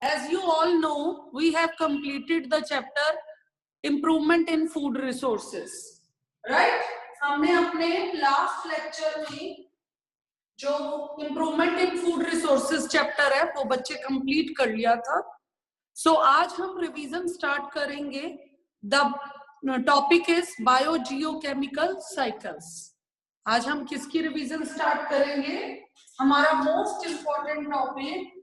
as you all know, we have completed the chapter improvement in food resources, right? हमने अपने last lecture में जो improvement in food resources chapter है वो बच्चे कंप्लीट कर लिया था. सो आज हम रिवीजन स्टार्ट करेंगे. The topic is biogeochemical cycles. आज हम किसकी रिवीजन स्टार्ट करेंगे? हमारा most important topic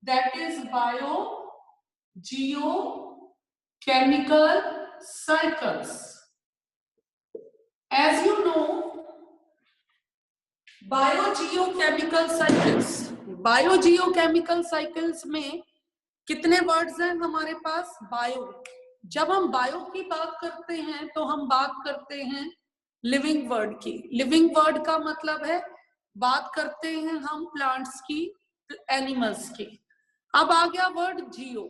that is biogeochemical cycles. As you know, biogeochemical cycles में कितने वर्ड्स हैं हमारे पास? बायो. जब हम बायो की बात करते हैं तो हम बात करते हैं लिविंग वर्ड की. लिविंग वर्ड का मतलब है बात करते हैं हम प्लांट्स की, एनिमल्स की. अब आ गया वर्ड जियो.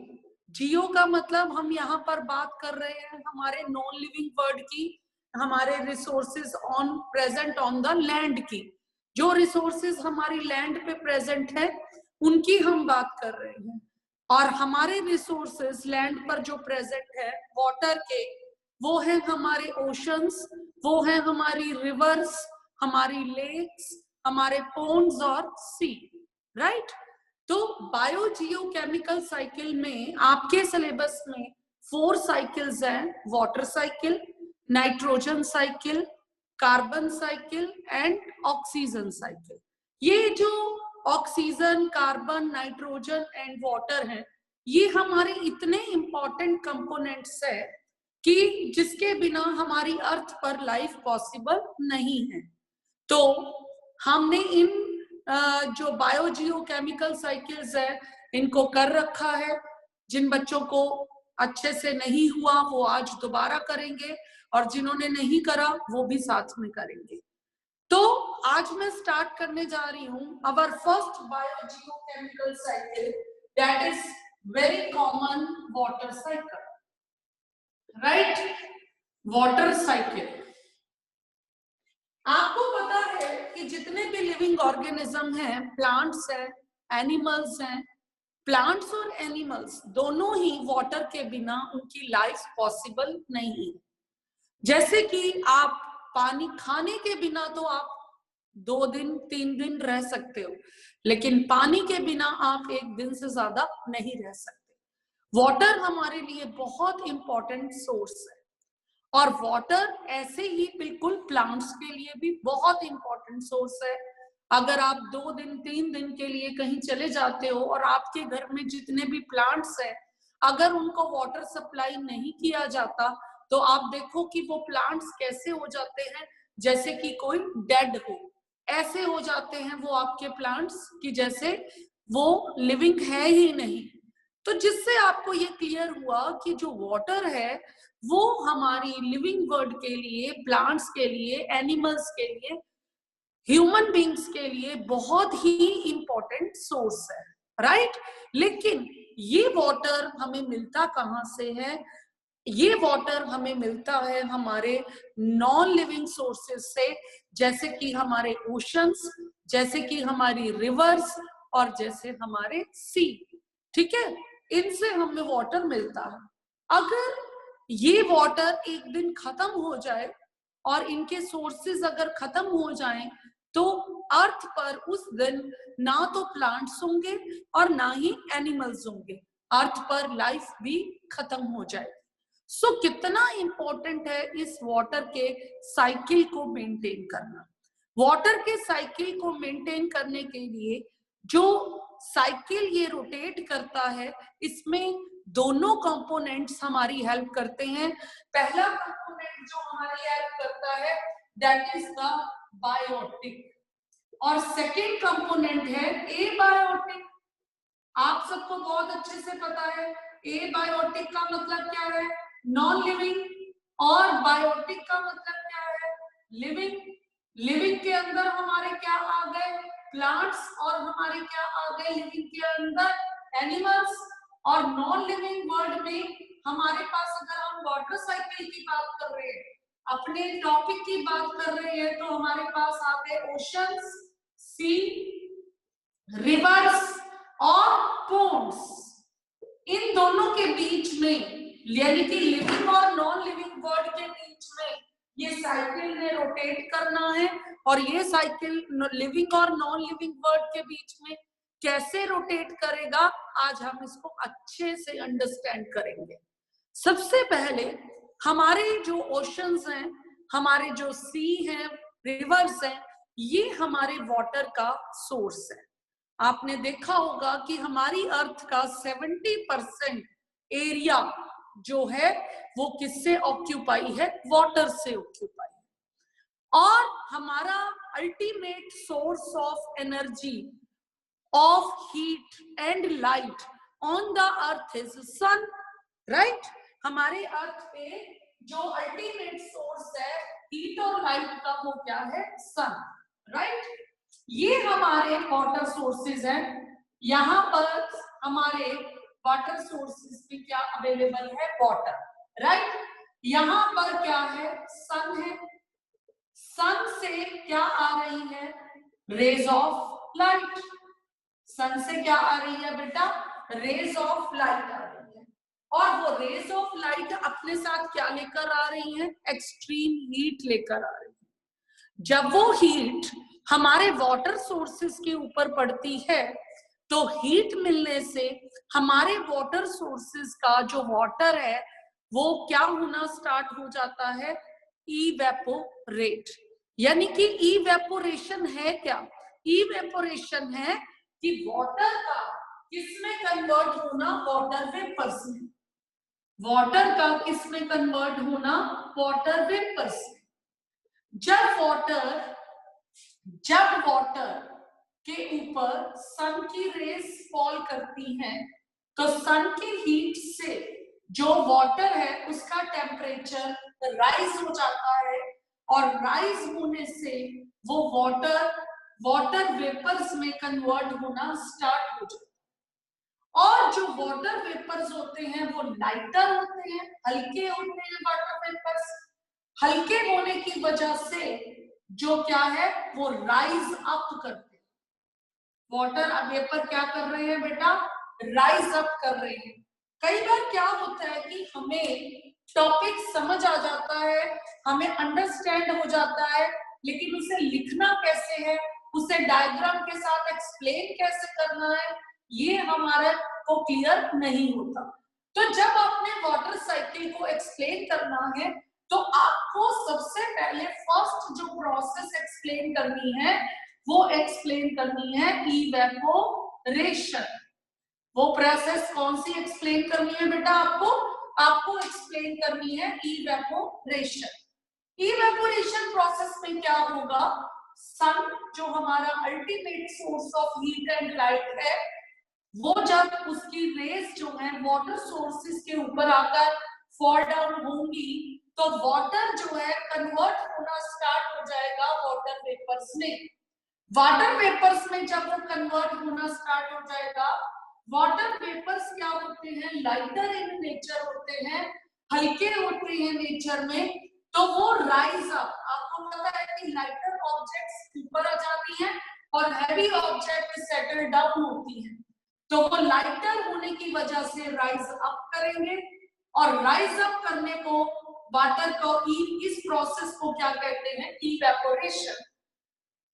जियो का मतलब हम यहाँ पर बात कर रहे हैं हमारे नॉन लिविंग वर्ड की, हमारे resources on present on the land की. जो रिसोर्सेज हमारी लैंड पे प्रेजेंट है उनकी हम बात कर रहे हैं. और हमारे रिसोर्सेज लैंड पर जो प्रेजेंट है वाटर के, वो है हमारे ओशंस, वो है हमारी रिवर्स, हमारी लेक्स, हमारे पोन्ड्स और सी. राइट? तो बायोजियोकेमिकल साइकिल में आपके सिलेबस में 4 साइकिल्स हैं. Water cycle, nitrogen cycle, carbon cycle and oxygen cycle. ये जो oxygen, carbon, nitrogen and water हैं, ये हमारे इतने इंपॉर्टेंट कंपोनेंट्स है कि जिसके बिना हमारी अर्थ पर लाइफ पॉसिबल नहीं है. तो हमने इन जो बायोजियोकेमिकल साइकिल्स है इनको कर रखा है. जिन बच्चों को अच्छे से नहीं हुआ वो आज दोबारा करेंगे, और जिन्होंने नहीं करा वो भी साथ में करेंगे. तो आज मैं स्टार्ट करने जा रही हूं our first biogeochemical cycle, that is very common water cycle. Right? Water cycle. आपको पता है कि जितने भी लिविंग ऑर्गेनिज्म हैं, प्लांट्स हैं, एनिमल्स हैं, प्लांट्स और एनिमल्स दोनों ही वाटर के बिना उनकी लाइफ पॉसिबल नहीं है. जैसे कि आप पानी खाने के बिना तो आप 2 दिन 3 दिन रह सकते हो, लेकिन पानी के बिना आप 1 दिन से ज्यादा नहीं रह सकते. वाटर हमारे लिए बहुत इंपॉर्टेंट सोर्स है, और वाटर ऐसे ही बिल्कुल प्लांट्स के लिए भी बहुत इंपॉर्टेंट सोर्स है. अगर आप 2 दिन 3 दिन के लिए कहीं चले जाते हो और आपके घर में जितने भी प्लांट्स हैं, अगर उनको वाटर सप्लाई नहीं किया जाता तो आप देखो कि वो प्लांट्स कैसे हो जाते हैं, जैसे कि कोई डेड हो. ऐसे हो जाते हैं वो आपके प्लांट्स कि जैसे वो लिविंग है ही नहीं. तो जिससे आपको ये क्लियर हुआ कि जो वाटर है वो हमारी लिविंग वर्ल्ड के लिए, प्लांट्स के लिए, एनिमल्स के लिए, ह्यूमन बींग्स के लिए बहुत ही इंपॉर्टेंट सोर्स है. राइट? लेकिन ये वाटर हमें मिलता कहाँ से है? ये वाटर हमें मिलता है हमारे नॉन लिविंग सोर्सेस से, जैसे कि हमारे ओशंस, जैसे कि हमारी रिवर्स और जैसे हमारे सी. ठीक है? इनसे हमें वाटर मिलता है. अगर ये वाटर एक दिन खत्म हो जाए और इनके सोर्सेज अगर खत्म हो जाएं तो अर्थ पर उस दिन ना तो प्लांट्स होंगे और ना ही एनिमल्स होंगे. अर्थ पर लाइफ भी खत्म हो जाए. सो कितना इंपॉर्टेंट है इस वाटर के साइकिल को मेंटेन करना. वाटर के साइकिल को मेंटेन करने के लिए जो साइकिल ये रोटेट करता है, इसमें दोनों कंपोनेंट्स हमारी हेल्प करते हैं. पहला कंपोनेंट जो हमारी हेल्प करता है दैट इज द बायोटिक, और सेकेंड कंपोनेंट है एबायोटिक. आप सबको बहुत अच्छे से पता है एबायोटिक का मतलब क्या है? Non living. और बायोटिक का मतलब क्या है? लिविंग. लिविंग के अंदर हमारे क्या आ गए? प्लांट्स. और हमारे क्या आ गए लिविंग के अंदर? एनिमल्स. और नॉन लिविंग वर्ल्ड में हमारे पास, अगर हम वाटर साइकिल की बात कर रहे हैं, अपने टॉपिक की बात कर रहे हैं, तो हमारे पास आ गए ओशंस, सी, रिवर्स और पोन्ड्स. के बीच में, यानी कि लिविंग और नॉन लिविंग वर्ड के बीच में ये साइकिल ने रोटेट करना है, और ये साइकिल लिविंग और नॉन लिविंग वर्ड के बीच में कैसे रोटेट करेगा, आज हम इसको अच्छे से अंडरस्टैंड करेंगे। सबसे पहले हमारे जो ओशंस हैं, हमारे जो सी हैं, रिवर्स हैं, ये हमारे वाटर का सोर्स है। आपने देखा होगा कि हमारी अर्थ का 70% एरिया जो है वो किससे ऑक्यूपाई है, वाटर से ऑक्यूपाई है। और हमारा ultimate source of energy of heat and light on the earth is sun, right. हमारे अर्थ पे जो अल्टीमेट सोर्स है हीट और लाइट का वो क्या है, सन, राइट। ये हमारे वाटर सोर्सेज हैं। यहाँ पर हमारे वाटर सोर्सेज में क्या अवेलेबल है, वाटर, राइट। यहाँ पर क्या है, सन है। सन से क्या आ रही है, रेज ऑफ लाइट। सन से क्या आ रही है बेटा, रेज ऑफ लाइट आ रही है। और वो रेज ऑफ लाइट अपने साथ क्या लेकर आ रही है, एक्सट्रीम हीट लेकर आ रही है। जब वो हीट हमारे वाटर सोर्सेस के ऊपर पड़ती है तो हीट मिलने से हमारे वाटर सोर्सेस का जो वाटर है वो क्या होना स्टार्ट हो जाता है, इवेपोरेट। यानी कि इवेपोरेशन है क्या, इवेपोरेशन है कि वाटर का किसमें कन्वर्ट होना, वाटर वेपर्स में। वाटर का किसमें कन्वर्ट होना, वाटर वेपर्स में। जब वाटर के ऊपर सन की रेस फॉल करती हैं तो सन की हीट से जो वाटर है उसका टेम्परेचर राइज हो जाता है, और राइज होने से वो वाटर वेपर्स में कन्वर्ट होना स्टार्ट हो जाता है। और जो वाटर वेपर्स होते हैं वो लाइटर होते हैं, हल्के होते हैं। वाटर वेपर्स हल्के होने की वजह से जो क्या है वो राइज अप करते हैं। वाटर वेपर क्या कर रहे हैं बेटा, राइज अप कर रहे हैं। कई बार क्या होता है कि हमें टॉपिक समझ आ जाता है, हमें अंडरस्टैंड हो जाता है, लेकिन उसे लिखना कैसे है, उसे डायग्राम के साथ एक्सप्लेन कैसे करना है, ये हमारा को क्लियर नहीं होता। तो जब आपने वाटर साइकिल को एक्सप्लेन करना है तो आपको सबसे पहले फर्स्ट जो प्रोसेस एक्सप्लेन करनी है वो एक्सप्लेन करनी है इवेपोरेशन। वो प्रोसेस कौन सी एक्सप्लेन करनी है बेटा, आपको एक्सप्लेन करनी है इवेपोरेशन। इवेपोरेशन प्रोसेस में क्या होगा, सन जो हमारा ultimate source of heat and light है, वो जब उसकी रेस जो है वाटर सोर्सेस के ऊपर आकर फॉल डाउन होंगी तो वाटर जो है कन्वर्ट होना स्टार्ट हो जाएगा वाटर वेपर्स में। वाटर वेपर्स में जब वो कन्वर्ट होना स्टार्ट हो जाएगा, वाटर वेपर्स क्या होते हैं, लाइटर इन नेचर होते हैं, हल्के होते हैं नेचर में, तो वो राइज अप। आपको पता है कि लाइटर ऑब्जेक्ट्स ऊपर आ जाती हैं और हैवी ऑब्जेक्ट सेटल डाउन होती हैं, तो वो लाइटर होने की वजह से राइज अप करेंगे। और राइज अप करने को वाटर को इस प्रोसेस को क्या कहते हैं, इवेपोरेशन।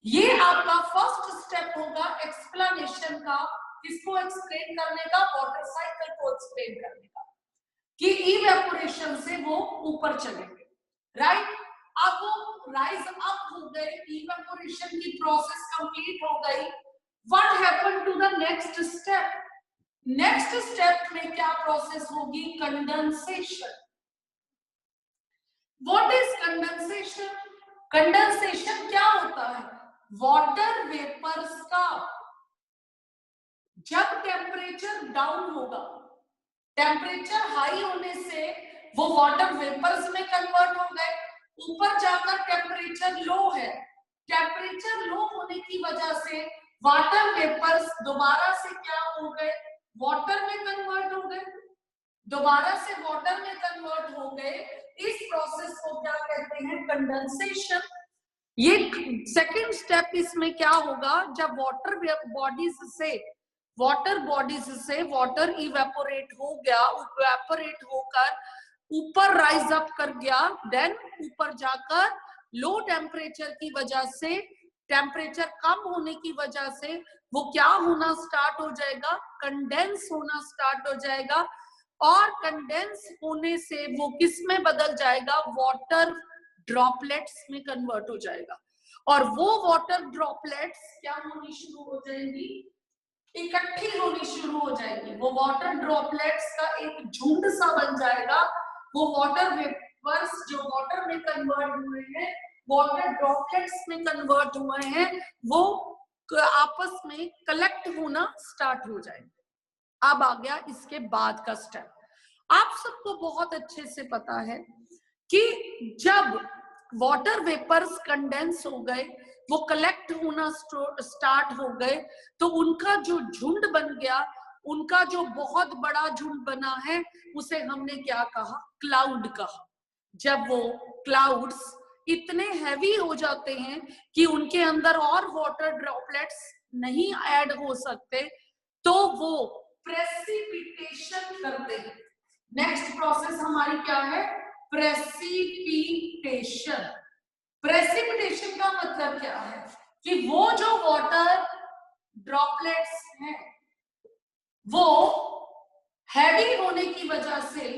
ये आपका फर्स्ट स्टेप होगा एक्सप्लेनेशन का, किसको एक्सप्लेन करने का, वाटर साइकिल को एक्सप्लेन करने का, कि इवेपोरेशन से वो ऊपर चलेंगे, राइट। अब वो राइज अप हो गए, इवेपोरेशन की प्रोसेस कंप्लीट हो गई। What happened to the next step, next step में क्या प्रोसेस होगी, condensation. What is condensation, condensation क्या होता है, वाटर वेपर्स का जब टेम्परेचर डाउन होगा, टेम्परेचर हाई होने से वो वाटर वेपर्स में कन्वर्ट हो गए, ऊपर जाकर टेम्परेचर लो है, टेम्परेचर लो होने की वजह से वाटर वेपर्स दोबारा से क्या हो गए, वाटर में कन्वर्ट हो गए, दोबारा से वाटर में कन्वर्ट हो गए। इस प्रोसेस को क्या कहते हैं, कंडेंसेशन। ये सेकंड स्टेप इसमें क्या होगा, जब वाटर बॉडीज से वाटर बॉडीज से वाटर इवेपोरेट हो गया, इवेपोरेट होकर ऊपर राइज अप कर गया, देन ऊपर जाकर लो टेम्परेचर की वजह से, टेम्परेचर कम होने की वजह से वो क्या होना स्टार्ट हो जाएगा, कंडेंस होना स्टार्ट हो जाएगा, और कंडेंस होने से वो किस में बदल जाएगा, वाटर ड्रॉपलेट्स में कन्वर्ट हो जाएगा। और वो वाटर ड्रॉपलेट्स क्या होनी शुरू हो जाएंगी, इकट्ठी होनी शुरू हो जाएगी। वो वाटर ड्रॉपलेट्स का एक झुंड सा बन जाएगा। वो वाटर वेपर्स जो वाटर में कन्वर्ट हुए हैं, वाटर ड्रॉपलेट्स में कन्वर्ट हुए हैं, वो आपस में कलेक्ट होना स्टार्ट हो जाएंगे। अब आ गया इसके बाद का स्टेप। आप सबको बहुत अच्छे से पता है कि जब वाटर वेपर्स कंडेंस हो गए, वो कलेक्ट होना स्टार्ट हो गए, तो उनका जो झुंड बन गया, उनका जो बहुत बड़ा झुंड बना है, उसे हमने क्या कहा, क्लाउड कहा। जब वो क्लाउड्स इतने हैवी हो जाते हैं कि उनके अंदर और वाटर ड्रॉपलेट्स नहीं ऐड हो सकते, तो वो प्रेसिपिटेशन करते हैं। नेक्स्ट प्रोसेस हमारी क्या है, प्रेसिपिटेशन। प्रेसिपिटेशन का मतलब क्या है कि वो जो वाटर ड्रॉपलेट्स हैं वो हैवी होने की वजह से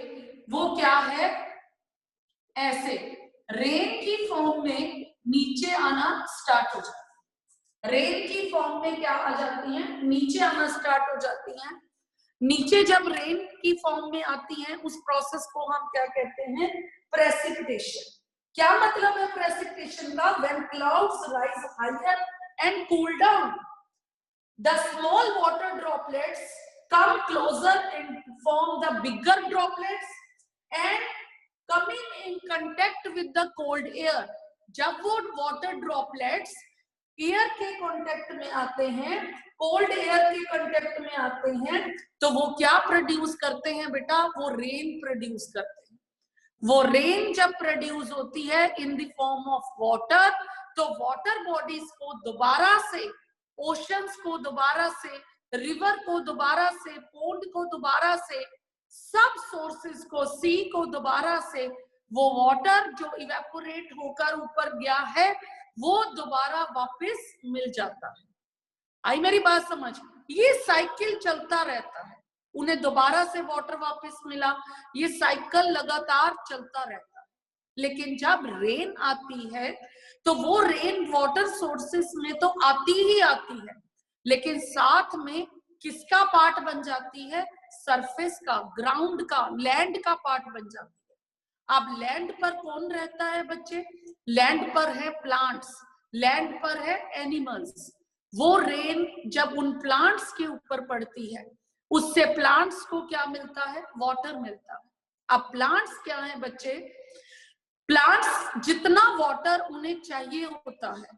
वो क्या है, ऐसे रेन की फॉर्म में नीचे आना स्टार्ट हो जाता है। रेन की फॉर्म में क्या आ जाती हैं, नीचे आना स्टार्ट हो जाती हैं। नीचे जब रेन की फॉर्म में आती हैं, उस प्रोसेस को हम क्या कहते हैं, प्रेसिपिटेशन। क्या मतलब है प्रेसिपिटेशन का, when clouds rise higher and cool down, the small water droplets come closer and form the bigger droplets and coming in contact with the cold air. जब वो वाटर ड्रॉपलेट्स एयर के contact में आते हैं, cold air के contact में आते हैं, तो वो क्या प्रोड्यूस करते हैं बेटा, वो रेन प्रोड्यूस करते हैं। वो रेन जब प्रोड्यूस होती है इन द फॉर्म ऑफ वाटर, तो वाटर बॉडीज को दोबारा से, ओशंस को दोबारा से, रिवर को दोबारा से, पोंड को दोबारा से, सब सोर्सेस को, सी को दोबारा से, वो वाटर जो इवेपोरेट होकर ऊपर गया है वो दोबारा वापस मिल जाता है। आई मेरी बात समझ, ये साइकिल चलता रहता है, उन्हें दोबारा से वाटर वापस मिला, ये साइकिल लगातार चलता रहता है। लेकिन जब रेन आती है तो वो रेन वाटर सोर्सेस में तो आती ही आती है, लेकिन साथ में किसका पार्ट बन जाती है, सरफेस का, ग्राउंड का, लैंड का पार्ट बन जाती है। अब लैंड पर कौन रहता है बच्चे, लैंड पर है प्लांट्स, लैंड पर है एनिमल्स। वो रेन जब उन प्लांट्स के ऊपर पड़ती है, उससे प्लांट्स को क्या मिलता है, वाटर मिलता है। अब प्लांट्स क्या है बच्चे, प्लांट्स जितना वाटर उन्हें चाहिए होता है,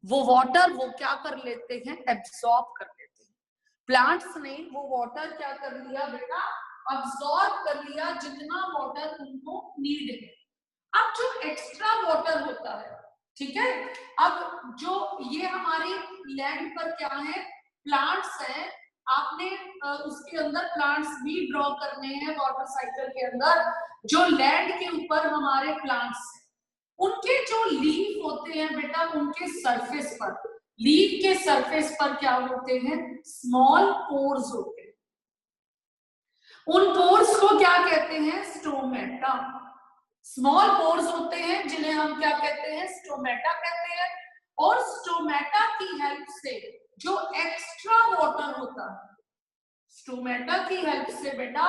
वो वाटर वो क्या कर लेते हैं, एब्सॉर्ब कर लेते हैं। प्लांट्स ने वो वाटर क्या कर लिया बेटा, अब्सॉर्ब कर लिया, जितना वाटर उनको नीड है। अब जो एक्स्ट्रा वाटर होता है, ठीक है, अब जो ये हमारी लैंड पर क्या है, प्लांट्स है, आपने उसके अंदर प्लांट्स भी ड्रॉ करने हैं वाटर साइकिल के अंदर। जो लैंड के ऊपर हमारे प्लांट्स हैं, उनके जो लीफ होते हैं बेटा, उनके सरफेस पर, लीफ के सरफेस पर क्या होते हैं, स्मॉल पोर्स होते हैं। उन पोर्स को क्या कहते हैं, स्टोमेटा। स्मॉल पोर्स होते हैं जिन्हें हम क्या कहते हैं, स्टोमेटा कहते हैं। और स्टोमेटा की हेल्प से जो एक्स्ट्रा वाटर होता है, स्टोमेटा की हेल्प से बेटा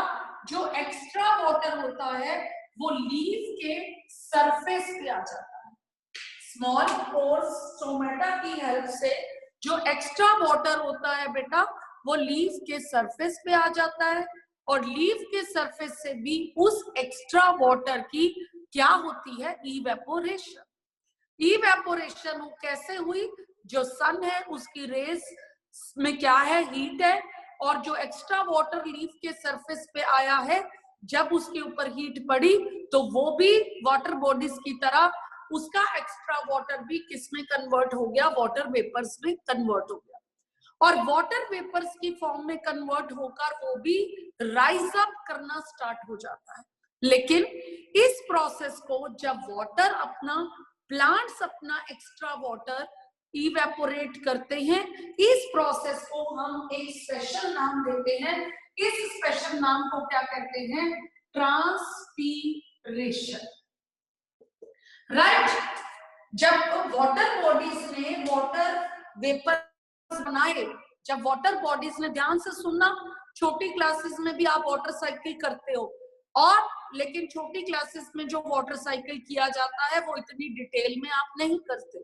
जो एक्स्ट्रा वाटर होता है वो लीफ के सरफेस पे आ जाता है। स्मॉल पोर्स, स्टोमेटा की हेल्प से जो एक्स्ट्रा वाटर होता है बेटा वो लीफ के सरफेस पे आ जाता है, और लीफ के सरफेस से भी उस एक्स्ट्रा वाटर की क्या होती है, इवेपोरेशन। इवेपोरेशन कैसे हुई, जो सन है उसकी रेस में क्या है, हीट है, और जो एक्स्ट्रा वाटर लीफ के सरफेस पे आया है, जब उसके ऊपर हीट पड़ी तो वो भी वाटर बॉडीज की तरह उसका एक्स्ट्रा वाटर भी किस में कन्वर्ट हो गया, वाटर वेपर्स में कन्वर्ट हो गया। और वाटर वेपर्स की फॉर्म में कन्वर्ट होकर वो भी राइज अप करना स्टार्ट हो जाता है। लेकिन इस प्रोसेस को जब वाटर अपना प्लांट्स अपना एक्स्ट्रा वाटर इवेपोरेट करते हैं, इस प्रोसेस को हम एक स्पेशल नाम देते हैं। इस स्पेशल नाम को क्या कहते हैं? ट्रांसपीरेशन। राइट। जब वाटर बॉडीज ने वाटर वेपर बनाए, जब वाटर बॉडीज ने, ध्यान से सुनना, छोटी क्लासेस में भी आप वाटर साइकिल करते हो, और लेकिन छोटी क्लासेस में जो वाटर साइकिल किया जाता है वो इतनी डिटेल में आप नहीं करते,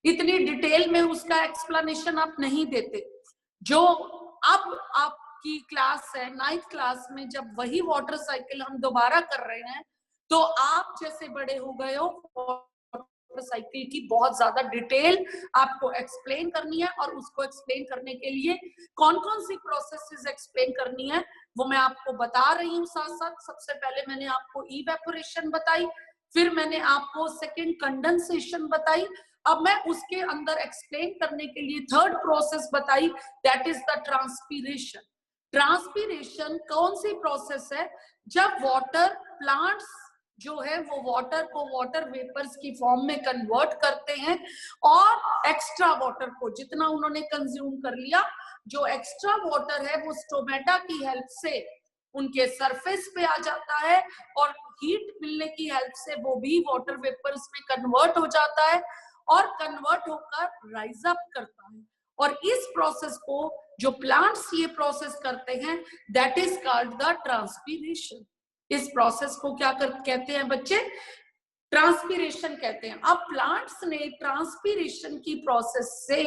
इतनी डिटेल में उसका एक्सप्लेनेशन आप नहीं देते। जो अब आपकी क्लास है 9th क्लास में, जब वही वाटर साइकिल हम दोबारा कर रहे हैं, तो आप जैसे बड़े हो गए हो, वाटर साइकिल की बहुत ज्यादा डिटेल आपको एक्सप्लेन करनी है, और उसको एक्सप्लेन करने के लिए कौन कौन सी प्रोसेसेस एक्सप्लेन करनी है वो मैं आपको बता रही हूँ साथ साथ। सबसे पहले मैंने आपको इवेपोरेशन बताई, फिर मैंने आपको सेकंड कंडेंसेशन बताई, अब मैं उसके अंदर एक्सप्लेन करने के लिए थर्ड प्रोसेस बताई, that is the transpiration. Transpiration कौन सी प्रोसेस है? जब वाटर प्लांट्स जो है वो वाटर को वाटर वेपर्स की फॉर्म में कन्वर्ट करते हैं, और एक्स्ट्रा वाटर को जितना उन्होंने कंज्यूम कर लिया, जो एक्स्ट्रा वाटर है वो स्टोमेटा की हेल्प से उनके सरफेस पे आ जाता है, और हीट मिलने की हेल्प से वो भी वाटर वेपर्स में कन्वर्ट हो जाता है, और कन्वर्ट होकर राइज अप करता है। और इस प्रोसेस को जो प्लांट्स ये प्रोसेस करते हैं, that is called the transpiration. इस प्रोसेस को क्या कहते हैं बच्चे? ट्रांसपीरेशन कहते हैं। अब प्लांट्स ने ट्रांसपीरेशन की प्रोसेस से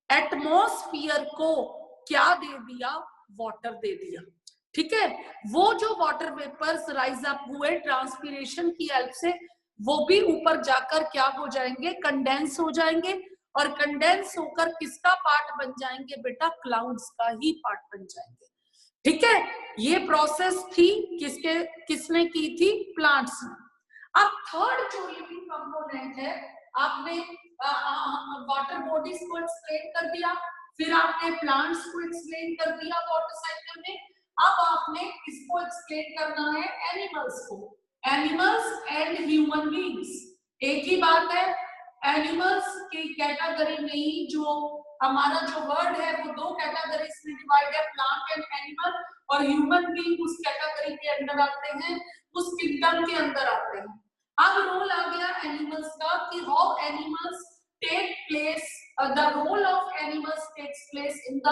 एटमॉस्फियर को क्या दे दिया? वाटर दे दिया। ठीक है, वो जो वाटर वेपर्स राइज अप हुए ट्रांसपीरेशन की हेल्प से, वो भी ऊपर जाकर क्या हो जाएंगे? कंडेंस हो जाएंगे, और कंडेंस होकर किसका पार्ट बन जाएंगे बेटा? क्लाउड्स का ही पार्ट बन जाएंगे। ठीक है, ये प्रोसेस थी किसने की थी? प्लांट्स ने। अब थर्ड जो लिविंग कंपोनेंट है, आपने वाटर बॉडीज को एक्सप्लेन कर दिया, फिर आपने प्लांट्स को एक्सप्लेन कर दिया वाटर साइकिल में, अब आपने इसको एक्सप्लेन करना है एनिमल्स को, एनिमल्स एंड ह्यूमन बीइंग्स। एक ही बात है, एनिमल्स की कैटेगरी में ही जो हमारा जो वर्ड है वो दो कैटेगरीज में डिवाइड है, प्लांट एंड एनिमल, और ह्यूमन बीइंग उस कैटेगरी के अंदर आते हैं, उस किंगडम के अंदर आते हैं। अब रोल आ गया एनिमल्स का कि how animals take place, the role of animals takes place in the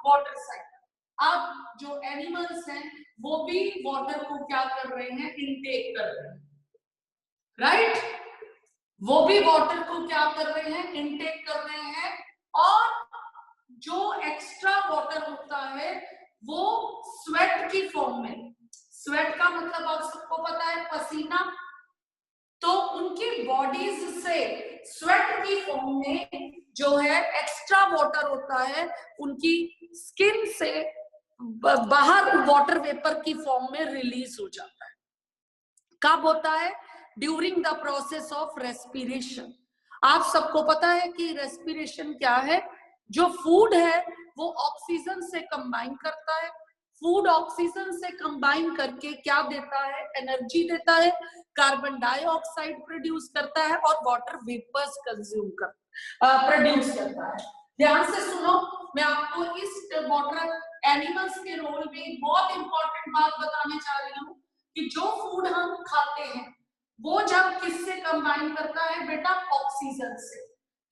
water cycle. अब जो एनिमल्स हैं वो भी वाटर को क्या कर रहे हैं? इनटेक कर रहे हैं, राइट? वो भी वाटर को क्या कर रहे हैं? इनटेक कर रहे हैं, और जो एक्स्ट्रा वाटर होता है वो स्वेट की फॉर्म में, स्वेट का मतलब आप सबको पता है पसीना, तो उनकी बॉडीज से स्वेट की फॉर्म में जो है एक्स्ट्रा वाटर होता है, उनकी स्किन से बाहर वाटर वेपर की फॉर्म में रिलीज हो जाता है। कब होता है? During the process of respiration. आप सबको पता है कि रेस्पिरेशन क्या है? जो फूड है वो ऑक्सीजन से कंबाइन करता है, फूड ऑक्सीजन से कंबाइन करके क्या देता है? एनर्जी देता है, कार्बन डाइऑक्साइड प्रोड्यूस करता है, और वाटर वेपर्स कंज्यूम प्रोड्यूस करता है। ध्यान से सुनो, मैं आपको इस वाटर एनिमल्स के रोल में बहुत इंपॉर्टेंट बात बताने जा रही हूँ कि जो फूड हम खाते हैं वो जब किससे कंबाइन करता है बेटा? ऑक्सीजन से।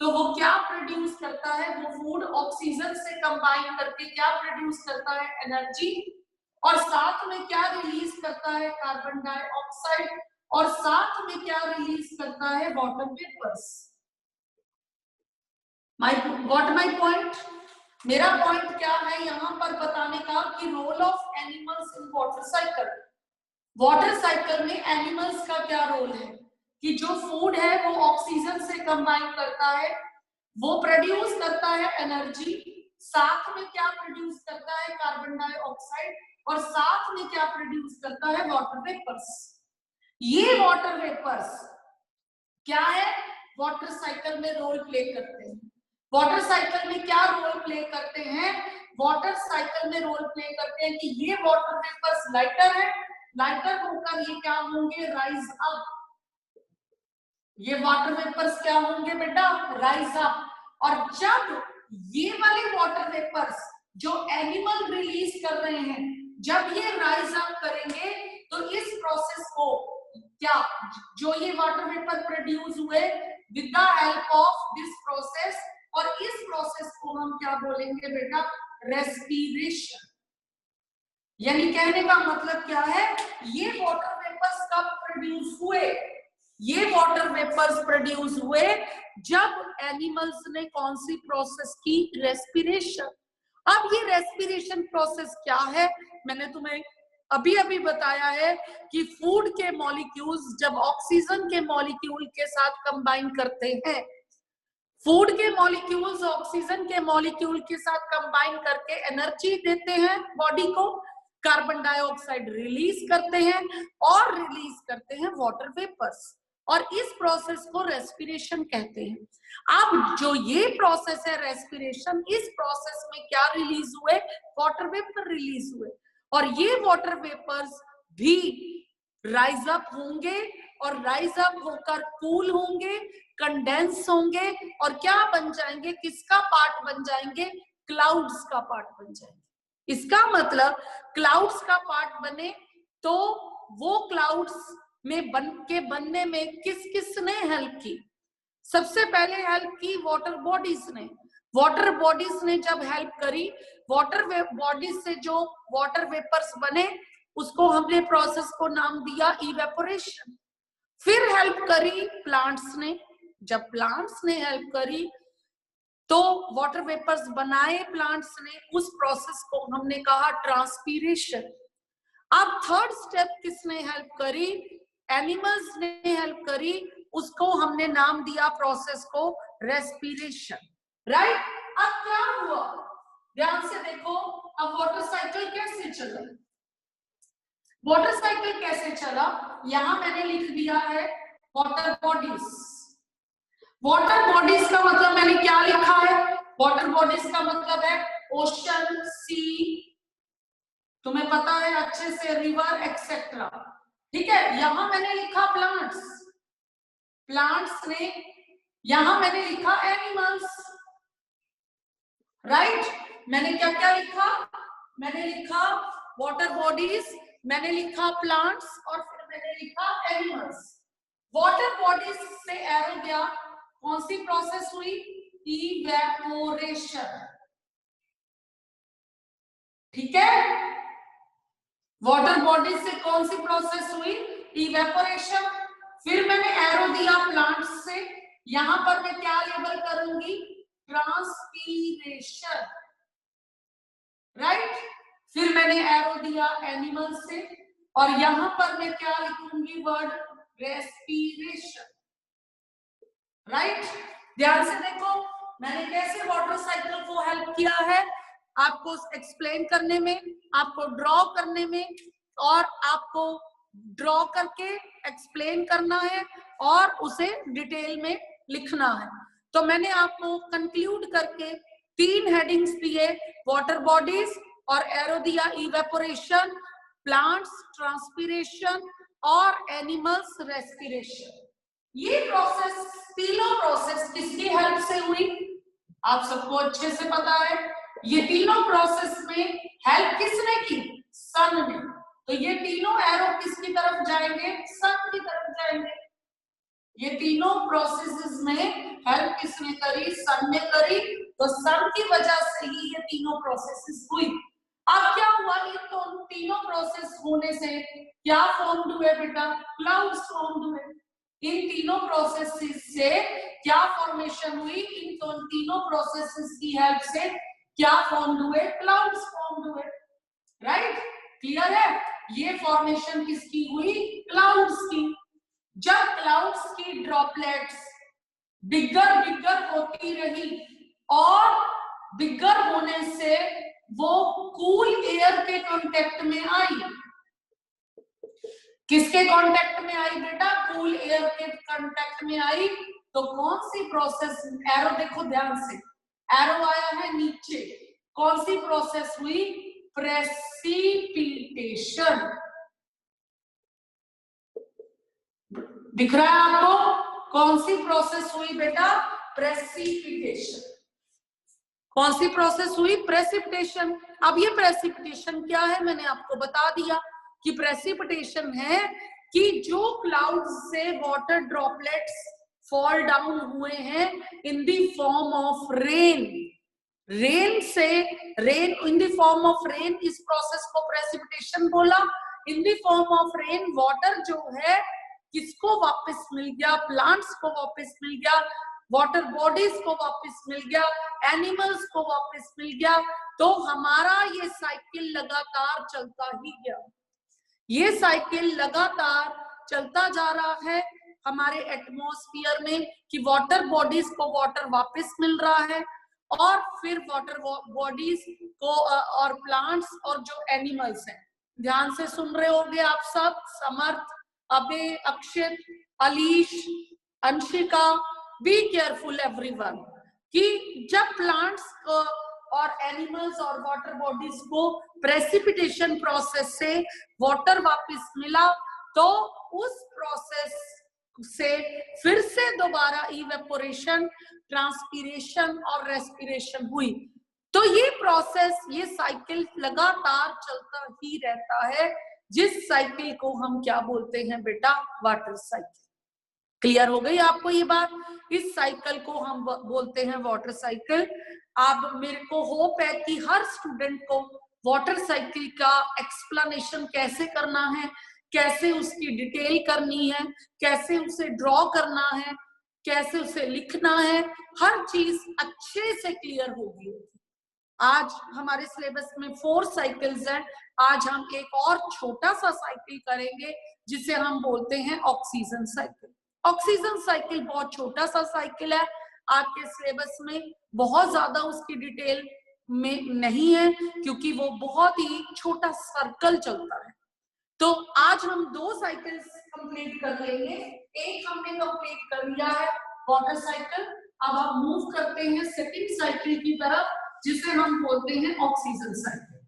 तो वो क्या प्रोड्यूस करता है? वो फूड ऑक्सीजन से कंबाइन करके क्या प्रोड्यूस करता है? एनर्जी, और साथ में क्या रिलीज करता है? कार्बन डाइऑक्साइड, और साथ में क्या रिलीज करता है? Water vapours. My point? मेरा पॉइंट क्या है यहाँ पर बताने का कि role of animals in water cycle. Water cycle में एनिमल्स का क्या रोल है कि जो फूड है वो ऑक्सीजन से कंबाइन करता है, वो प्रोड्यूस करता है एनर्जी, साथ में क्या प्रोड्यूस करता है? कार्बन डाइऑक्साइड, और साथ में क्या प्रोड्यूस करता है? Water vapours. ये वाटर वेपर्स क्या है? वाटर साइकिल में रोल प्ले करते हैं। वाटर साइकिल में क्या रोल प्ले करते हैं? वाटर साइकिल में रोल प्ले करते हैं कि ये वाटर वेपर्स लाइटर है, लाइटर होकर ये क्या होंगे? Rise up. ये वाटर वेपर्स क्या होंगे बेटा? Rise up. और जब ये वाले वाटर वेपर्स जो एनिमल रिलीज कर रहे हैं, जब ये राइज अप करेंगे तो इस प्रोसेस को क्या, जो ये वाटर वेपर प्रोड्यूस हुए with the help of this process, और इस प्रोसेस को हम क्या बोलेंगे बेटा? रेस्पिरेशन। यानी कहने का मतलब क्या है? ये वाटर वेपर्स कब प्रोड्यूस हुए? ये वाटर वेपर्स प्रोड्यूस हुए जब एनिमल्स ने कौन सी प्रोसेस की? रेस्पिरेशन। अब ये रेस्पिरेशन प्रोसेस क्या है? मैंने तुम्हें अभी अभी बताया है कि फूड के मॉलिक्यूल्स जब ऑक्सीजन के मॉलिक्यूल के साथ कंबाइन करते हैं, फूड के मॉलिक्यूल्स ऑक्सीजन के मॉलिक्यूल के साथ कंबाइन करके एनर्जी देते हैं बॉडी को, कार्बन डाइऑक्साइड रिलीज करते हैं और रिलीज करते हैं वाटर वेपर्स, और इस प्रोसेस को रेस्पिरेशन कहते हैं। अब जो ये प्रोसेस है रेस्पिरेशन, इस प्रोसेस में क्या रिलीज हुए? वाटर वेपर रिलीज हुए, और ये वाटर वेपर्स भी राइज अप होंगे, और राइज अप होकर कूल होंगे, कंडेंस होंगे, और क्या बन जाएंगे? किसका पार्ट बन जाएंगे? क्लाउड्स का पार्ट बन जाएंगे। इसका मतलब क्लाउड्स का पार्ट बने तो वो क्लाउड्स में बनने में किस किस ने हेल्प की? सबसे पहले हेल्प की वाटर बॉडीज ने। वाटर बॉडीज ने जब हेल्प करी, वाटर बॉडीज से जो वाटर वेपर्स बने उसको हमने प्रोसेस को नाम दिया इवेपोरेशन। फिर हेल्प करी प्लांट्स ने। जब प्लांट्स ने हेल्प करी तो वाटर वेपर्स बनाए प्लांट्स ने, उस प्रोसेस को हमने कहा ट्रांसपीरेशन। अब थर्ड स्टेप किसने हेल्प करी? एनिमल्स ने हेल्प करी, उसको हमने नाम दिया प्रोसेस को रेस्पिरेशन। राइट? अब क्या हुआ? ध्यान से देखो, अब वाटर साइकिल कैसे चला? वाटर साइकिल कैसे चला? यहां मैंने लिख दिया है वाटर बॉडीज। वाटर बॉडीज का मतलब मैंने क्या लिखा है? वाटर बॉडीज का मतलब है ओशन, सी, तुम्हें पता है अच्छे से, रिवर एक्सेट्रा। ठीक है, यहां मैंने लिखा प्लांट्स, प्लांट्स ने, यहां मैंने लिखा एनिमल्स। राइट? मैंने क्या क्या लिखा? मैंने लिखा वाटर बॉडीज, मैंने लिखा प्लांट्स, और फिर मैंने लिखा एनिमल्स। वाटर बॉडीज से एरो गया, कौन सी प्रोसेस हुई? इवेपोरेशन। ठीक है, वाटर बॉडीज से कौन सी प्रोसेस हुई? इवेपोरेशन। फिर मैंने एरो दिया प्लांट्स से, यहां पर मैं क्या लेबल करूंगी? ट्रांसपीरेशन। राइट? फिर मैंने एरो दिया एनिमल से, और यहां पर मैं क्या लिखूंगी? Word respiration. राइट? ध्यान से देखो मैंने कैसे वाटर साइकिल को हेल्प किया है आपको एक्सप्लेन करने में, आपको ड्रॉ करने में, और आपको ड्रॉ करके एक्सप्लेन करना है और उसे डिटेल में लिखना है। तो मैंने आपको कंक्लूड करके 3 हेडिंग्स दिए, वाटर बॉडीज, और एरो दिया इवेपोरेशन, प्लांट्स ट्रांसपीरेशन, और एनिमल्स रेस्पिरेशन। ये प्रोसेस, तीनों प्रोसेस किसकी हेल्प से हुई? आप सबको अच्छे से पता है। ये तीनों प्रोसेस में हेल्प किसने की? सन ने। तो ये तीनों एरो किसकी तरफ जाएंगे? सन की तरफ जाएंगे। ये तीनों प्रोसेसेस में हेल्प किसने करी? सन ने करी। तो सन की वजह से ही ये तीनों प्रोसेसेस हुई। अब क्या हुआ? ये तो तीनों प्रोसेस होने से क्या फॉर्म हुए बेटा? क्लाउड्स फॉर्म हुए। इन तीनों प्रोसेसेस से क्या फॉर्मेशन हुई? इन तीनों प्रोसेसेस की हेल्प से क्या फॉर्म हुए? क्लाउड्स फॉर्म हुए। राइट? क्लियर है? ये फॉर्मेशन किसकी हुई? क्लाउड्स की। जब क्लाउड्स की ड्रॉपलेट्स बिगर बिगर होती रही और बिगर होने से वो कूल एयर के कांटेक्ट में आई। किसके कांटेक्ट में आई बेटा? कूल एयर के कांटेक्ट में आई। तो कौन सी प्रोसेस? एरो देखो ध्यान से, एरो आया है नीचे, कौन सी प्रोसेस हुई? प्रेसिपिटेशन। दिख रहा है आपको? कौन सी प्रोसेस हुई बेटा? प्रेसिपिटेशन। कौन सी प्रोसेस हुई? प्रेसिपिटेशन। अब ये प्रेसिपिटेशन क्या है मैंने आपको बता दिया कि प्रेसिपिटेशन है कि जो क्लाउड से वाटर ड्रॉपलेट्स फॉल डाउन हुए हैं in the form of rain, rain से, rain in the form of rain, इस प्रोसेस को प्रेसिपिटेशन बोला। In the form of rain water जो है किसको वापस मिल गया? प्लांट्स को वापस मिल गया, वाटर बॉडीज को वापस मिल गया, एनिमल्स को वापस मिल गया। तो हमारा ये साइकिल लगातार चलता ही गया, ये साइकिल लगातार चलता जा रहा है हमारे एटमॉस्फेयर में कि वाटर बॉडीज को वाटर वापस मिल रहा है और फिर वाटर बॉडीज को और प्लांट्स और जो एनिमल्स हैं, ध्यान से सुन रहे होंगे आप सब, समर्थ, अबे, Akshit, Alish, Anshika, be careful everyone, कि जब प्लांट्स और एनिमल्स और वाटर बॉडीज को प्रेसिपिटेशन प्रोसेस से वाटर वापस मिला तो उस प्रोसेस से फिर से दोबारा इवेपोरेशन, ट्रांसपीरेशन और रेस्पिरेशन हुई। तो ये प्रोसेस, ये साइकिल लगातार चलता ही रहता है, जिस साइकिल को हम क्या बोलते हैं बेटा? Water cycle. क्लियर हो गई आपको ये बात? इस साइकिल को हम बोलते हैं वाटर साइकिल। अब मेरे को होप है कि हर स्टूडेंट को वाटर साइकिल का एक्सप्लेनेशन कैसे करना है, कैसे उसकी डिटेल करनी है, कैसे उसे ड्रॉ करना है, कैसे उसे लिखना है, हर चीज अच्छे से क्लियर होगी। आज हमारे सिलेबस में 4 साइकिल्स हैं। आज हम एक और छोटा सा साइकिल करेंगे जिसे हम बोलते हैं ऑक्सीजन साइकिल। ऑक्सीजन साइकिल बहुत छोटा सा साइकिल है, आपके सिलेबस में बहुत ज्यादा उसकी डिटेल में नहीं है क्योंकि वो बहुत ही छोटा सर्कल चलता है। तो आज हम 2 साइकिल्स कंप्लीट कर लेंगे। एक हमने कंप्लीट कर लिया है वाटर साइकिल, अब हम मूव करते हैं सेकंड साइकिल की तरफ जिसे हम बोलते हैं ऑक्सीजन साइकिल।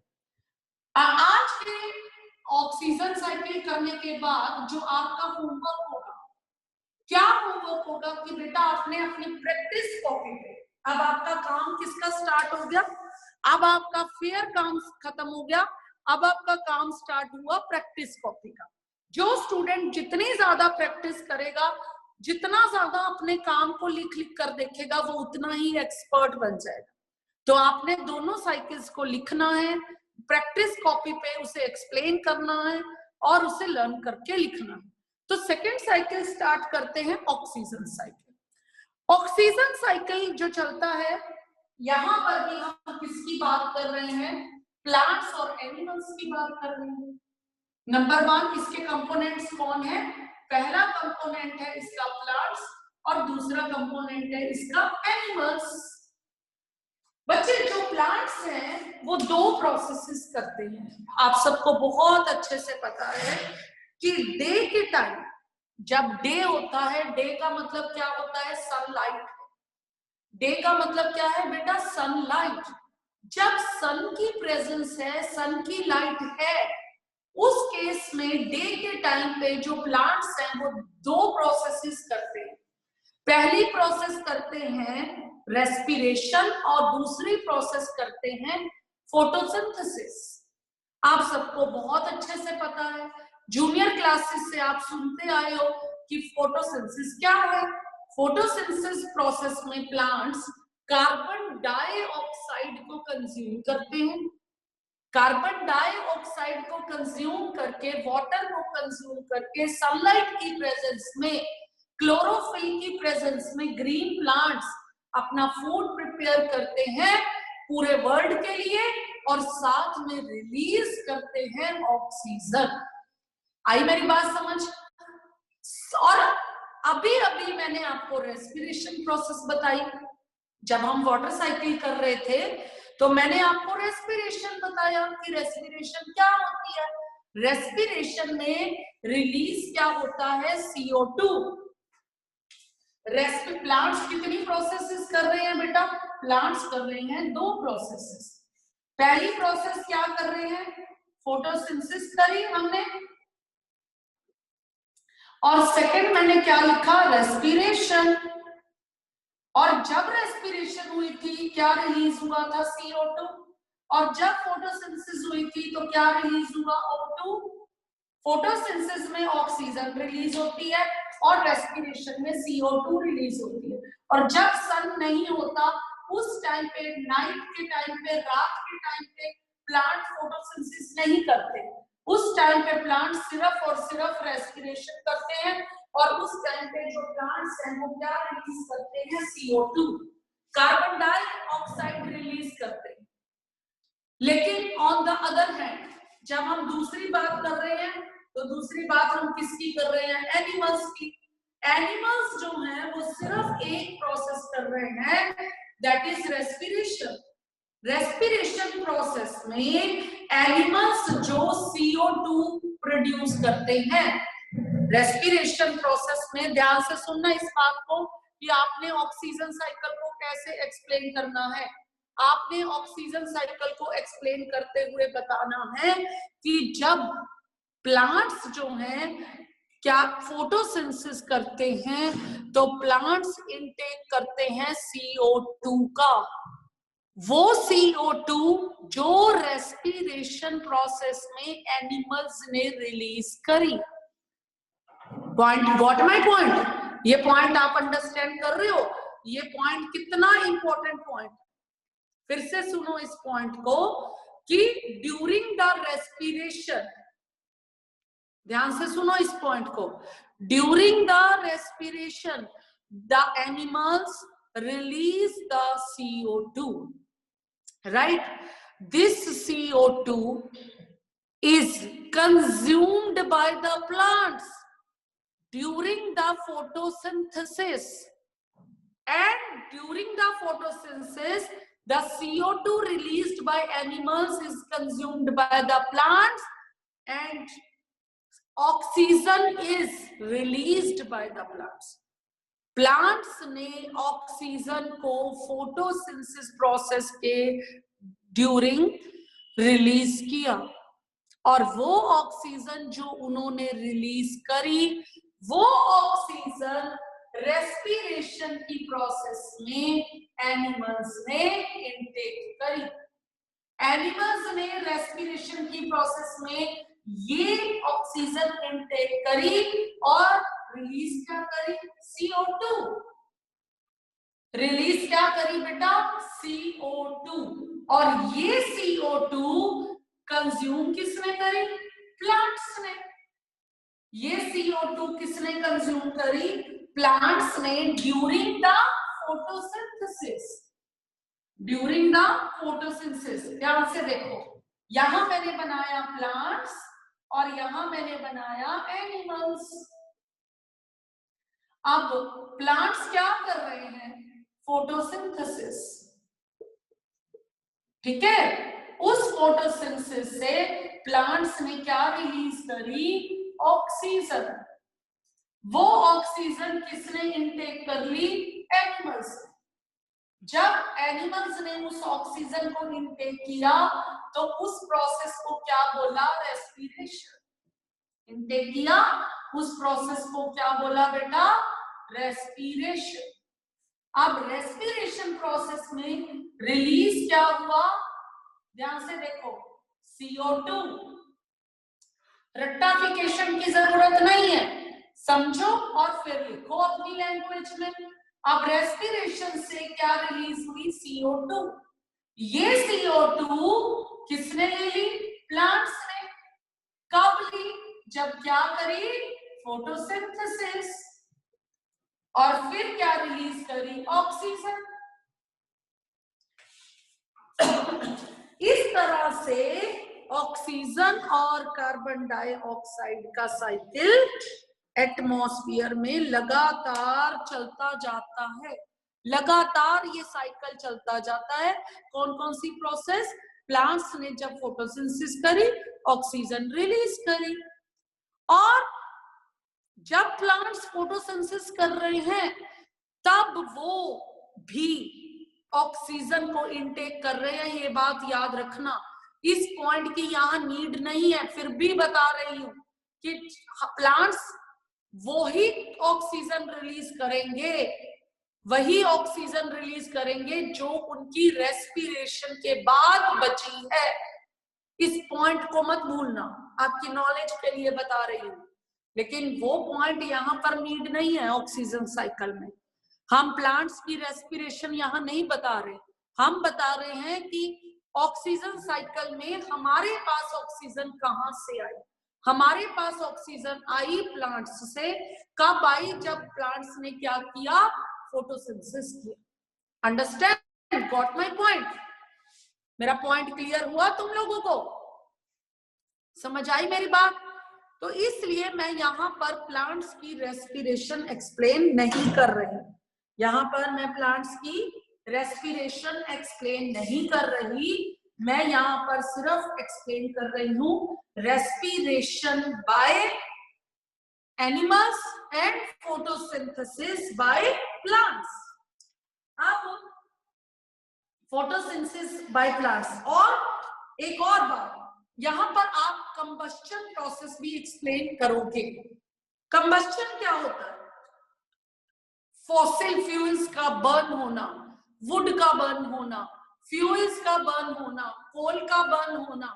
आज के ऑक्सीजन साइकिल करने के बाद जो आपका होमवर्क होगा, क्या होमवर्क होगा कि बेटा आपने अपनी प्रैक्टिस कॉपी पे, अब आपका काम किसका स्टार्ट हो गया? अब आपका फेयर काम खत्म हो गया, अब आपका काम स्टार्ट हुआ प्रैक्टिस कॉपी का। जो स्टूडेंट जितनी ज्यादा प्रैक्टिस करेगा, जितना ज्यादा अपने काम को लिख लिख कर देखेगा, वो उतना ही एक्सपर्ट बन जाएगा। तो आपने दोनों साइकिल्स को लिखना है, प्रैक्टिस कॉपी पे उसे एक्सप्लेन करना है और उसे लर्न करके लिखना है। तो सेकेंड साइकिल स्टार्ट करते हैं ऑक्सीजन साइकिल। ऑक्सीजन साइकिल जो चलता है, यहां पर भी हम किसकी बात कर रहे हैं? प्लांट्स और एनिमल्स की बात कर रहे हैं। नंबर 1 इसके कंपोनेंट्स कौन है? पहला कंपोनेंट है इसका प्लांट्स और दूसरा कंपोनेंट है इसका एनिमल्स। बच्चे जो प्लांट्स हैं वो 2 प्रोसेसेस करते हैं। आप सबको बहुत अच्छे से पता है कि डे के टाइम जब डे होता है, डे का मतलब क्या होता है? सनलाइट। डे का मतलब क्या है बेटा? सनलाइट। जब सन की प्रेजेंस है, सन की लाइट है, उस केस में डे के टाइम पे जो प्लांट्स हैं वो 2 प्रोसेसेस करते हैं। पहली प्रोसेस करते हैं रेस्पिरेशन और दूसरी प्रोसेस करते हैं फोटोसिंथेसिस। आप सबको बहुत अच्छे से पता है, जूनियर क्लासेस से आप सुनते आए हो कि फोटोसिंथेसिस क्या है। फोटोसिंथेसिस प्रोसेस में प्लांट्स कार्बन डाइऑक्साइड को कंज्यूम करते हैं। कार्बन डाइऑक्साइड को कंज्यूम करके, वाटर को कंज्यूम करके, सनलाइट की प्रेजेंस में, क्लोरोफिल की प्रेजेंस में ग्रीन प्लांट्स अपना फूड प्रिपेयर करते हैं पूरे वर्ल्ड के लिए और साथ में रिलीज करते हैं ऑक्सीजन। आई मेरी बात समझ? और अभी अभी मैंने आपको रेस्पिरेशन प्रोसेस बताई। जब हम वाटर साइकिल कर रहे थे तो मैंने आपको रेस्पिरेशन बताया कि रेस्पिरेशन क्या होती है। रेस्पिरेशन में रिलीज क्या होता है? CO2। प्लांट्स कितनी प्रोसेसेस कर रहे हैं बेटा? प्लांट्स कर रहे हैं दो प्रोसेसेस। पहली प्रोसेस क्या कर रहे हैं, फोटोसिंथेसिस करी हमने, और सेकंड मैंने क्या लिखा, रेस्पिरेशन। और जब रेस्पिरेशन हुई थी क्या रिलीज हुआ था, CO2, और जब फोटोसिंथेसिस हुई थी तो क्या रिलीज हुआ, O2। फोटोसिंथेसिस में ऑक्सीजन रिलीज होती है और रेस्पिरेशन में CO2 रिलीज होती है। और जब सन नहीं होता उस टाइम पे, नाइट के टाइम पे, रात के टाइम पे प्लांट फोटोसिंथेसिस नहीं करते। उस टाइम पे प्लांट सिर्फ और सिर्फ रेस्पिरेशन करते हैं, और उस टाइम पे जो प्लांट्स हैं वो क्या रिलीज करते हैं, CO2, कार्बन डाइऑक्साइड रिलीज करते हैं। लेकिन ऑन द अदर हैंड जब हम दूसरी बात कर रहे हैं तो दूसरी बात हम किसकी कर रहे हैं, एनिमल्स की। एनिमल्स जो हैं वो सिर्फ एक प्रोसेस कर रहे हैं, that is respiration. Respiration process में एनिमल्स जो CO2 प्रोड्यूस करते हैं। रेस्पिरेशन प्रोसेस में ध्यान से सुनना इस बात को कि आपने ऑक्सीजन साइकिल को कैसे एक्सप्लेन करना है। आपने ऑक्सीजन साइकिल को एक्सप्लेन करते हुए बताना है कि जब प्लांट्स जो हैं क्या फोटोसिंथेसिस करते हैं तो प्लांट्स इनटेक करते हैं CO2 का। वो CO2 जो रेस्पिरेशन प्रोसेस में एनिमल्स ने रिलीज करी। Point, got my point? ये पॉइंट आप अंडरस्टैंड कर रहे हो? ये पॉइंट कितना इंपॉर्टेंट पॉइंट। फिर से सुनो इस पॉइंट को कि ड्यूरिंग द रेस्पिरेशन, ध्यान से सुनो इस पॉइंट को, during the respiration the animals release the CO2, right? This CO2 is consumed by the plants during the photosynthesis, and during the photosynthesis the CO2 released by animals is consumed by the plants and oxygen is released by the plants. Plants ने oxygen को photosynthesis process के during release किया, और वो oxygen जो उन्होंने release करी वो ऑक्सीजन रेस्पिरेशन की प्रोसेस में एनिमल्स ने इनटेक करी। एनिमल्स ने रेस्पिरेशन की प्रोसेस में ये ऑक्सीजन इनटेक करी और रिलीज क्या करी, CO2। रिलीज क्या करी बेटा, CO2। और ये CO2 कंज्यूम किसने करी, प्लांट्स ने। ये CO2 किसने कंज्यूम करी, प्लांट्स ने, during the photosynthesis. During the photosynthesis, ध्यान से देखो, यहां मैंने बनाया प्लांट्स और यहां मैंने बनाया एनिमल्स। अब प्लांट्स क्या कर रहे हैं, फोटोसिंथेसिस, ठीक है। उस फोटोसिंथेसिस से प्लांट्स ने क्या रिलीज करी, ऑक्सीजन। वो ऑक्सीजन किसने इनटेक कर ली, एनिमल्स। जब एनिमल्स ने उस ऑक्सीजन को इनटेक किया तो उस प्रोसेस को क्या बोला, रेस्पिरेशन। इनटेक किया, उस प्रोसेस को क्या बोला बेटा, रेस्पिरेशन। अब रेस्पिरेशन प्रोसेस में रिलीज क्या हुआ, ध्यान से देखो, CO2। रट्टाफिकेशन की जरूरत नहीं है, समझो और फिर लिखो अपनी लैंग्वेज में। अब रेस्पिरेशन से क्या रिलीज हुई, CO2। ये CO2 किसने ले ली, प्लांट्स ने। कब ली, जब क्या करी, फोटोसिंथेसिस। और फिर क्या रिलीज करी, ऑक्सीजन। इस तरह से ऑक्सीजन और कार्बन डाइऑक्साइड का साइकिल एटमॉस्फेयर में लगातार चलता जाता है। लगातार ये साइकिल चलता जाता है। कौन कौन सी प्रोसेस, प्लांट्स ने जब फोटोसिंथेसिस करी, ऑक्सीजन रिलीज करी, और जब प्लांट्स फोटोसिंथेसिस कर रहे हैं तब वो भी ऑक्सीजन को इनटेक कर रहे हैं, ये बात याद रखना। इस पॉइंट की यहाँ नीड नहीं है, फिर भी बता रही हूं कि प्लांट्स वही ऑक्सीजन रिलीज करेंगे, वही ऑक्सीजन रिलीज करेंगे जो उनकी रेस्पिरेशन के बाद बची है। इस पॉइंट को मत भूलना, आपकी नॉलेज के लिए बता रही हूं। लेकिन वो पॉइंट यहाँ पर नीड नहीं है ऑक्सीजन साइकिल में। हम प्लांट्स की रेस्पिरेशन यहाँ नहीं बता रहे, हम बता रहे हैं कि ऑक्सीजन साइकिल में हमारे पास ऑक्सीजन कहाँ से आई। हमारे पास ऑक्सीजन आई प्लांट्स से। कब आई? जब प्लांट्स ने क्या किया? फोटोसिंथेसिस किया। अंडरस्टैंड? Got my point? मेरा पॉइंट क्लियर हुआ तुम लोगों को? समझ आई मेरी बात? तो इसलिए मैं यहाँ पर प्लांट्स की रेस्पिरेशन एक्सप्लेन नहीं कर रही। यहाँ पर मैं प्लांट्स की रेस्पिरेशन एक्सप्लेन नहीं कर रही, मैं यहाँ पर सिर्फ एक्सप्लेन कर रही हूँ respiration by animals and photosynthesis by plants. अब फोटोसिंथेसिस बाय प्लांट्स, और एक और बात, यहां पर आप कंबस्शन प्रोसेस भी एक्सप्लेन करोगे। कंबस्शन क्या होता है? फॉसिल फ्यूल्स का बर्न होना, वुड का बर्न होना, फ्यूल्स का बर्न होना, कोल का बर्न होना,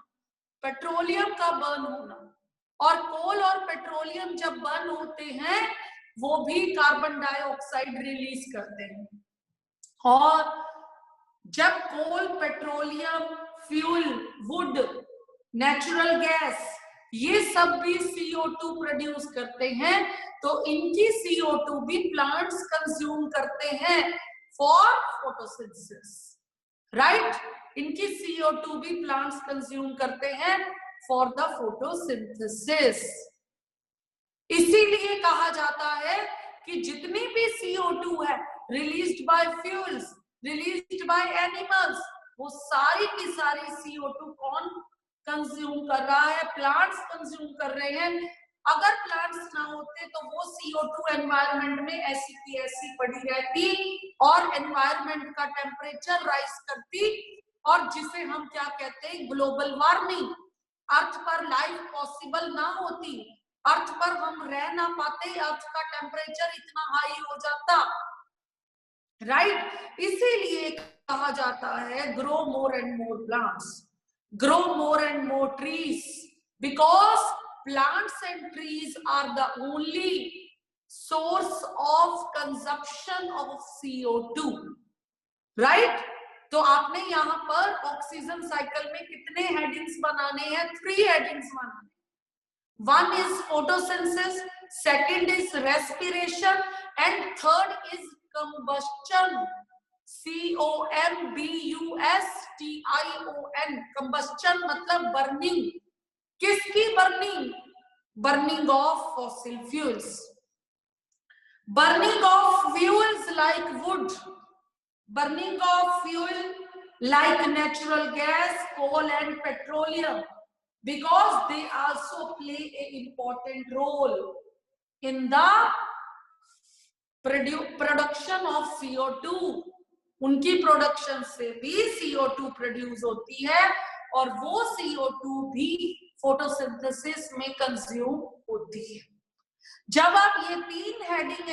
पेट्रोलियम का बर्न होना। और कोल और पेट्रोलियम जब बर्न होते हैं वो भी कार्बन डाइऑक्साइड रिलीज करते हैं। और जब coal, petroleum, fuel, wood, natural gas, ये सब भी CO2 प्रोड्यूस करते हैं, तो इनकी CO2 भी प्लांट्स कंज्यूम करते हैं फॉर फोटोसिंथेसिस, राइट? इनकी CO2 भी प्लांट्स कंज्यूम करते हैं फॉर द फोटोसिंथेसिस। इसीलिए कहा जाता है कि जितनी भी CO2 है released by fuels, released by animals, वो सारी की सारी CO2 कौन कंज्यूम कर रहा है? प्लांट्स कंज्यूम कर रहे हैं। अगर प्लांट्स ना होते तो वो CO2 एनवायरनमेंट में ऐसी की ऐसी पड़ी रहती और एनवायरनमेंट का टेम्परेचर राइज करती, और जिसे हम क्या कहते हैं? Global warming. अर्थ पर लाइफ पॉसिबल ना होती, अर्थ पर हम रह ना पाते, अर्थ का टेम्परेचर इतना हाई हो जाता, राइट? इसीलिए कहा जाता है grow more and more plants, grow more and more trees, because plants and trees are the only source of consumption of CO2, right? तो आपने यहाँ पर ऑक्सीजन साइकिल में कितने हेडिंग्स बनाने हैं? 3 हेडिंग्स बनाने। 1 is photosynthesis, 2nd is respiration, and 3rd is combustion. COMBUSTION, combustion मतलब बर्निंग। किसकी burning? Burning of fossil fuels, burning of fuels like wood, burning of fuel like natural gas, coal and petroleum, because they also play an important role in the production of CO2. उनकी production से भी CO2 produce होती है, और वो CO2 भी photosynthesis में consume होती है। जब आप ये 3 हेडिंग